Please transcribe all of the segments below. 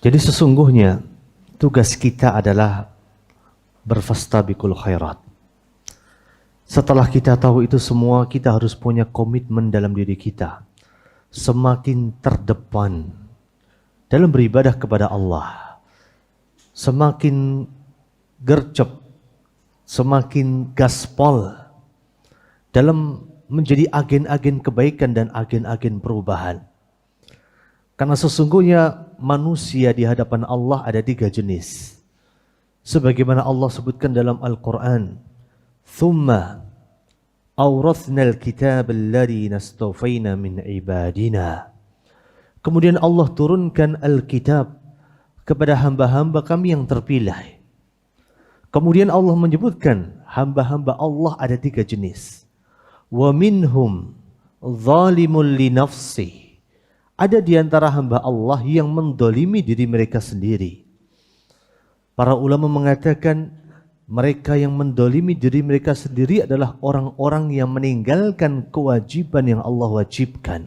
Jadi sesungguhnya tugas kita adalah berfastabiqul khairat. Setelah kita tahu itu semua, kita harus punya komitmen dalam diri kita. Semakin terdepan dalam beribadah kepada Allah, semakin gercep, semakin gaspol dalam menjadi agen-agen kebaikan dan agen-agen perubahan. Karena sesungguhnya manusia di hadapan Allah ada 3 jenis. Sebagaimana Allah sebutkan dalam Al-Quran, "Thumma awrathnal kitab alladhi nastawfayna min ibadina." Kemudian Allah turunkan Al-Kitab kepada hamba-hamba kami yang terpilih. Kemudian Allah menyebutkan hamba-hamba Allah ada 3 jenis. Wa minhum zalimun li nafsihi. Ada di antara hamba Allah yang mendolimi diri mereka sendiri. Para ulama mengatakan mereka yang mendolimi diri mereka sendiri adalah orang-orang yang meninggalkan kewajiban yang Allah wajibkan.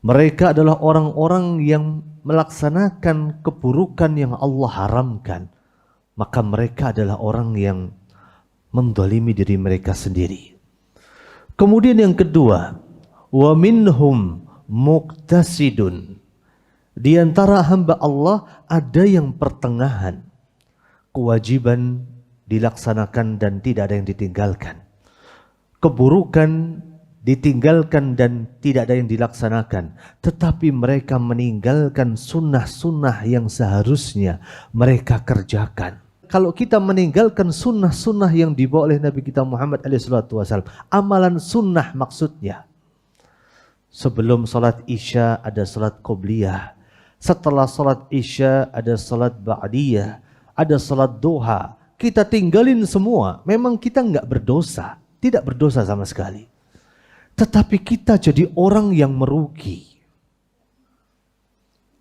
Mereka adalah orang-orang yang melaksanakan keburukan yang Allah haramkan. Maka mereka adalah orang yang mendolimi diri mereka sendiri. Kemudian yang kedua, wa minhum muqtasidun. Di antara hamba Allah ada yang pertengahan. Kewajiban dilaksanakan dan tidak ada yang ditinggalkan. Keburukan ditinggalkan dan tidak ada yang dilaksanakan. Tetapi mereka meninggalkan sunnah-sunnah yang seharusnya mereka kerjakan. Kalau kita meninggalkan sunnah-sunnah yang dibawa oleh Nabi kita Muhammad SAW, amalan sunnah maksudnya. Sebelum salat Isya ada salat Qobliyah. Setelah salat Isya ada salat Ba'diyah. Ada salat Duha. Kita tinggalin semua. Memang kita nggak berdosa. Tidak berdosa sama sekali. Tetapi kita jadi orang yang merugi.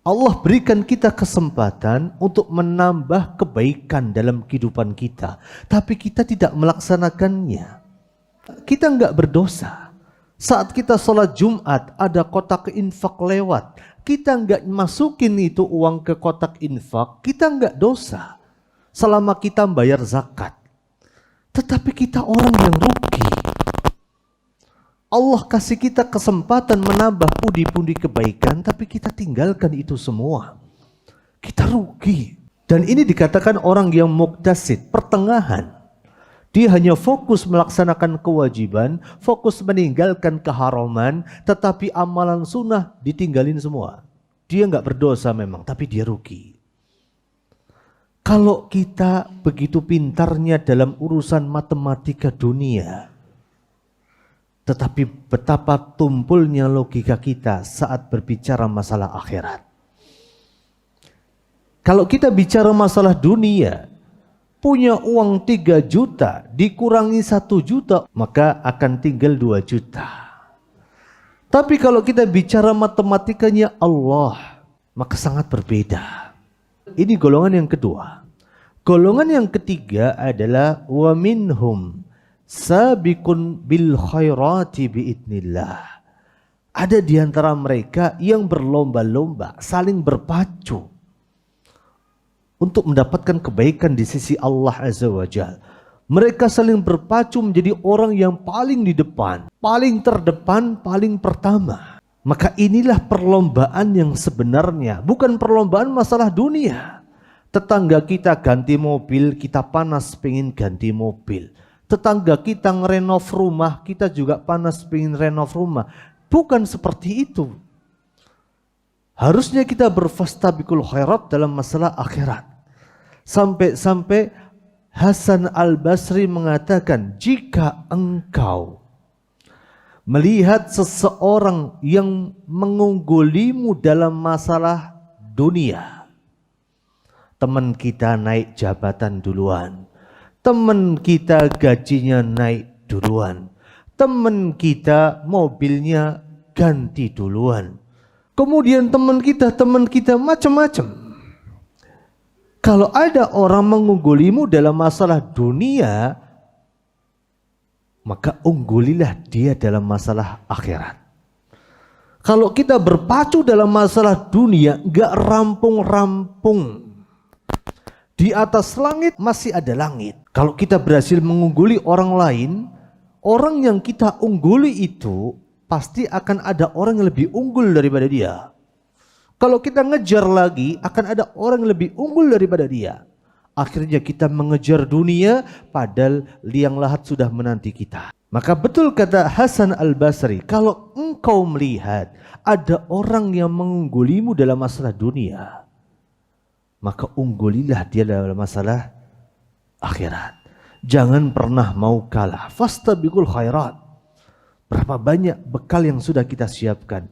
Allah berikan kita kesempatan untuk menambah kebaikan dalam kehidupan kita. Tapi kita tidak melaksanakannya. Kita nggak berdosa. Saat kita sholat Jumat, ada kotak infak lewat. Kita nggak masukin itu uang ke kotak infak, kita nggak dosa. Selama kita bayar zakat. Tetapi kita orang yang rugi. Allah kasih kita kesempatan menambah pundi-pundi kebaikan, tapi kita tinggalkan itu semua. Kita rugi. Dan ini dikatakan orang yang muqtasid, pertengahan. Dia hanya fokus melaksanakan kewajiban, fokus meninggalkan keharaman, tetapi amalan sunnah ditinggalin semua. Dia nggak berdosa memang, tapi dia rugi. Kalau kita begitu pintarnya dalam urusan matematika dunia, tetapi betapa tumpulnya logika kita saat berbicara masalah akhirat. Kalau kita bicara masalah dunia, punya uang 3 juta, dikurangi 1 juta, maka akan tinggal 2 juta. Tapi kalau kita bicara matematikanya Allah, maka sangat berbeda. Ini golongan yang kedua. Golongan yang ketiga adalah wa minhum sabiqun bil khairati biidnillah. Ada di antara mereka yang berlomba-lomba, saling berpacu untuk mendapatkan kebaikan di sisi Allah Azza wa Jalla. Mereka saling berpacu menjadi orang yang paling di depan, paling terdepan, paling pertama. Maka inilah perlombaan yang sebenarnya, bukan perlombaan masalah dunia. Tetangga kita ganti mobil, kita panas pengen ganti mobil. Tetangga kita ngerenov rumah, kita juga panas pengen renov rumah. Bukan seperti itu. Harusnya kita berfastabiqul khairat dalam masalah akhirat. Sampai-sampai Hasan Al-Basri mengatakan, jika engkau melihat seseorang yang mengunggulimu dalam masalah dunia, teman kita naik jabatan duluan, teman kita gajinya naik duluan, teman kita mobilnya ganti duluan, kemudian teman kita macam-macam. Kalau ada orang mengunggulimu dalam masalah dunia, maka unggulilah dia dalam masalah akhirat. Kalau kita berpacu dalam masalah dunia, gak rampung-rampung. Di atas langit masih ada langit. Kalau kita berhasil mengungguli orang lain, orang yang kita ungguli itu pasti akan ada orang yang lebih unggul daripada dia. Kalau kita ngejar lagi, akan ada orang yang lebih unggul daripada dia. Akhirnya kita mengejar dunia, padahal liang lahat sudah menanti kita. Maka betul kata Hasan Al-Basri, kalau engkau melihat ada orang yang mengunggulimu dalam masalah dunia, maka unggulilah dia dalam masalah akhirat. Jangan pernah mau kalah. Fastabiqul khairat. Berapa banyak bekal yang sudah kita siapkan?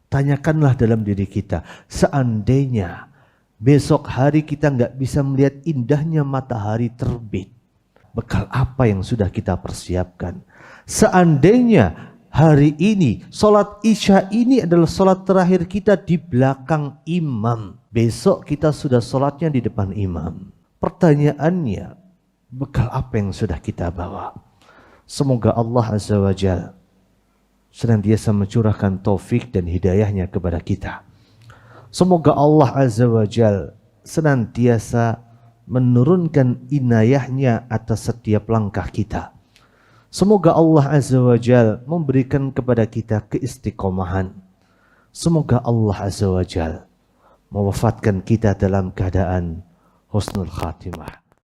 Tanyakanlah dalam diri kita, seandainya besok hari kita nggak bisa melihat indahnya matahari terbit, bekal apa yang sudah kita persiapkan? Seandainya hari ini, sholat isya ini adalah sholat terakhir kita di belakang imam, besok kita sudah sholatnya di depan imam. Pertanyaannya, bekal apa yang sudah kita bawa? Semoga Allah Azza wa Jalla senantiasa mencurahkan taufik dan hidayahnya kepada kita. Semoga Allah Azza wa Jalla senantiasa menurunkan inayahnya atas setiap langkah kita. Semoga Allah Azza wa Jalla memberikan kepada kita keistiqomahan. Semoga Allah Azza wa Jalla mewafatkan kita dalam keadaan husnul khatimah.